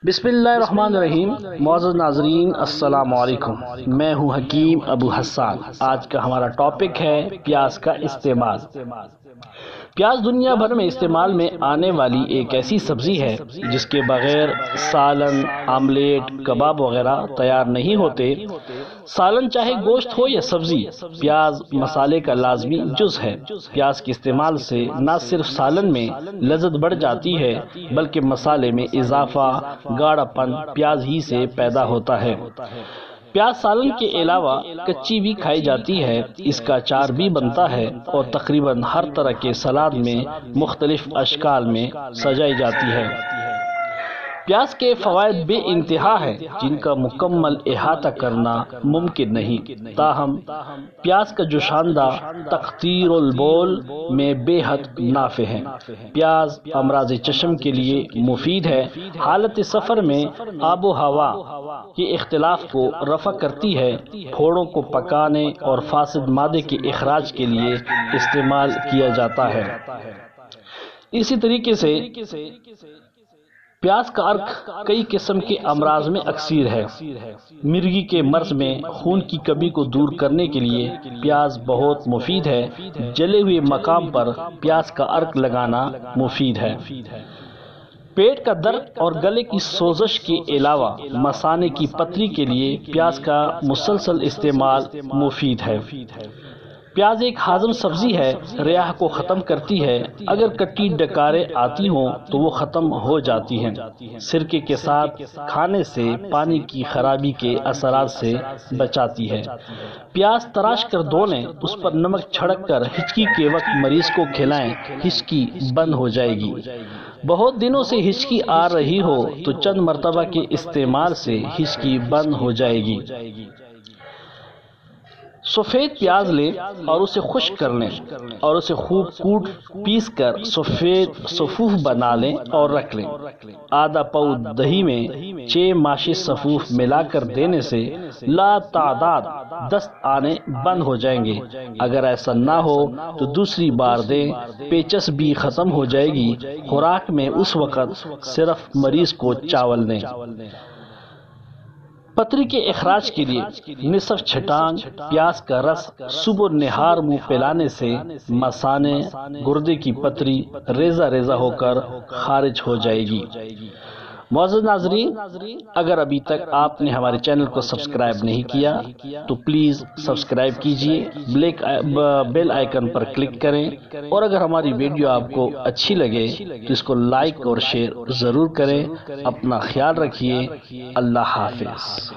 بسم اللہ الرحمن الرحیم۔ معزز ناظرین السلام علیکم، میں ہوں حکیم ابو حسان۔ آج کا ہمارا ٹاپک ہے پیاز کا استعمال۔ پیاز دنیا بھر میں استعمال میں آنے والی ایک ایسی سبزی ہے جس کے بغیر سالن، آملیٹ، کباب وغیرہ تیار نہیں ہوتے۔ سالن چاہے گوشت ہو یا سبزی، پیاز مسالے کا لازمی جز ہے۔ پیاز کے استعمال سے نہ صرف سالن میں لذت بڑھ جاتی ہے بلکہ مسالے میں اضافہ، گاڑھا پن پیاز ہی سے پیدا ہوتا ہے۔ پیاز سالن کے علاوہ کچی بھی کھائی جاتی ہے، اس کا اچار بھی بنتا ہے اور تقریباً ہر طرح کے سلاد میں مختلف اشکال میں سجائی جاتی ہے۔ پیاز کے فوائد بے انتہا ہیں جن کا مکمل احاطہ کرنا ممکن نہیں، تاہم پیاز کا جوشاندہ تقطیر البول میں بے حد نافع ہے۔ پیاز امراض چشم کے لیے مفید ہے، حالت سفر میں آب و ہوا کے اختلاف کو رفع کرتی ہے، پھوڑوں کو پکانے اور فاسد مادے کے اخراج کے لیے استعمال کیا جاتا ہے۔ اسی طریقے سے پیاز کا عرق کئی قسم کے امراض میں اکثیر ہے۔ مرگی کے مرض میں خون کی کمی کو دور کرنے کے لیے پیاز بہت مفید ہے۔ جلے ہوئے مقام پر پیاز کا عرق لگانا مفید ہے۔ پیٹ کا درد اور گلے کی سوزش کے علاوہ مثانے کی پتری کے لیے پیاز کا مسلسل استعمال مفید ہے۔ پیاز ایک ہاضم سبزی ہے، ریاح کو ختم کرتی ہے، اگر کٹی ڈکاریں آتی ہوں تو وہ ختم ہو جاتی ہیں۔ سرکے کے ساتھ کھانے سے پانی کی خرابی کے اثرات سے بچاتی ہے۔ پیاز تراش کر دھو لیں، اس پر نمک چھڑک کر ہچکی کے وقت مریض کو کھلائیں، ہچکی بند ہو جائے گی۔ بہت دنوں سے ہچکی آ رہی ہو تو چند مرتبہ کے استعمال سے ہچکی بند ہو جائے گی۔ سفید پیاز لیں اور اسے خشک کر لیں اور اسے خوب کوٹ پیس کر سفید صفوف بنا لیں اور رکھ لیں۔ آدھا پاؤ دہی میں 6 ماشی صفوف ملا کر دینے سے لا تعداد دست آنے بند ہو جائیں گے۔ اگر ایسا نہ ہو تو دوسری بار دیں، پیچس بھی ختم ہو جائے گی۔ خوراک میں اس وقت صرف مریض کو چاول دیں۔ پتری کے اخراج کے لیے نصف چھٹانگ پیاز کا رس صبح نہار منہ پلانے سے مثانے، گردے کی پتری ریزہ ریزہ ہو کر خارج ہو جائے گی۔ معزز ناظرین، اگر ابھی تک آپ نے ہمارے چینل کو سبسکرائب نہیں کیا تو پلیز سبسکرائب کیجئے، بیل آئیکن پر کلک کریں، اور اگر ہماری ویڈیو آپ کو اچھی لگے تو اس کو لائک اور شیئر ضرور کریں۔ اپنا خیال رکھیے۔ اللہ حافظ۔